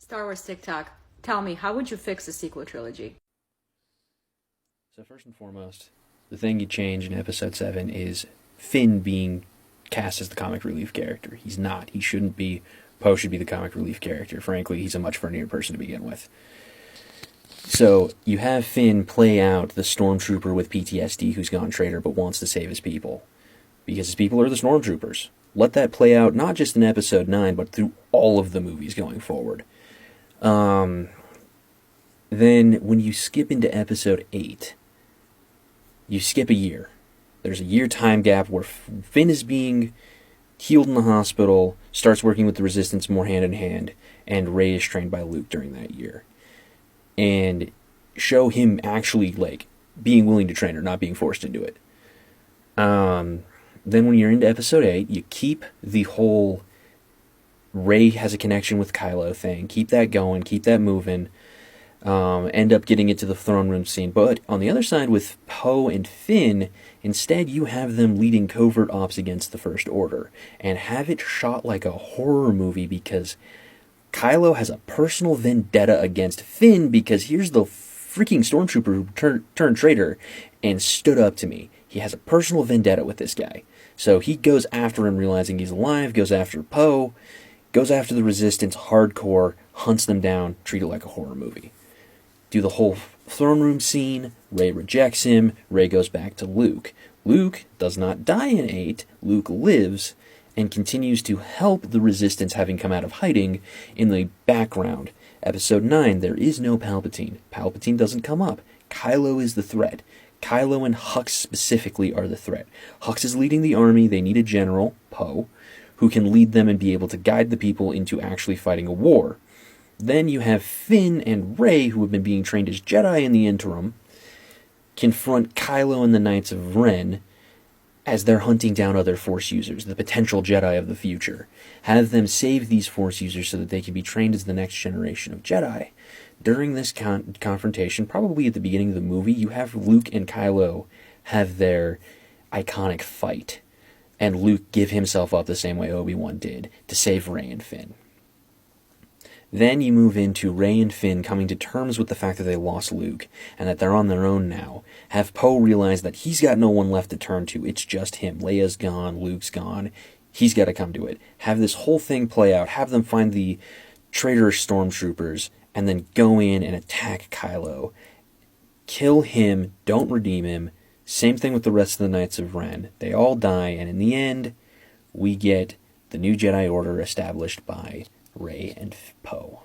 Star Wars TikTok, tell me, how would you fix the sequel trilogy? So first and foremost, the thing you change in Episode 7 is Finn being cast as the comic relief character. He's not. He shouldn't be. Poe should be the comic relief character. Frankly, he's a much funnier person to begin with. So you have Finn play out the stormtrooper with PTSD who's gone traitor but wants to save his people. Because his people are the stormtroopers. Let that play out not just in Episode 9, but through all of the movies going forward. Then when you skip into Episode 8, you skip a year. There's a year time gap where Finn is being healed in the hospital, starts working with the Resistance more hand in hand, and Rey is trained by Luke during that year. And show him actually, being willing to train her, not being forced into it. Then when you're into Episode 8, you keep the whole Rey has a connection with Kylo thing. Keep that going, keep that moving. End up getting it to the throne room scene. But on the other side with Poe and Finn, instead you have them leading covert ops against the First Order. And have it shot like a horror movie because Kylo has a personal vendetta against Finn because here's the freaking stormtrooper who turned traitor and stood up to me. He has a personal vendetta with this guy. So he goes after him realizing he's alive, goes after Poe, goes after the Resistance hardcore, hunts them down, treat it like a horror movie. Do the whole throne room scene, Rey rejects him, Rey goes back to Luke. Luke does not die in 8, Luke lives, and continues to help the Resistance having come out of hiding in the background. Episode 9, there is no Palpatine. Palpatine doesn't come up. Kylo is the threat. Kylo and Hux specifically are the threat. Hux is leading the army, they need a general, Poe, who can lead them and be able to guide the people into actually fighting a war. Then you have Finn and Rey, who have been being trained as Jedi in the interim, confront Kylo and the Knights of Ren as they're hunting down other Force users, the potential Jedi of the future. Have them save these Force users so that they can be trained as the next generation of Jedi. During this confrontation, probably at the beginning of the movie, you have Luke and Kylo have their iconic fight, and Luke give himself up the same way Obi-Wan did to save Rey and Finn. Then you move into Rey and Finn coming to terms with the fact that they lost Luke, and that they're on their own now. Have Poe realize that he's got no one left to turn to, it's just him. Leia's gone, Luke's gone, he's got to come to it. Have this whole thing play out, have them find the traitorous stormtroopers, and then go in and attack Kylo. Kill him, don't redeem him. Same thing with the rest of the Knights of Ren. They all die, and in the end, we get the new Jedi Order established by Rey and Poe.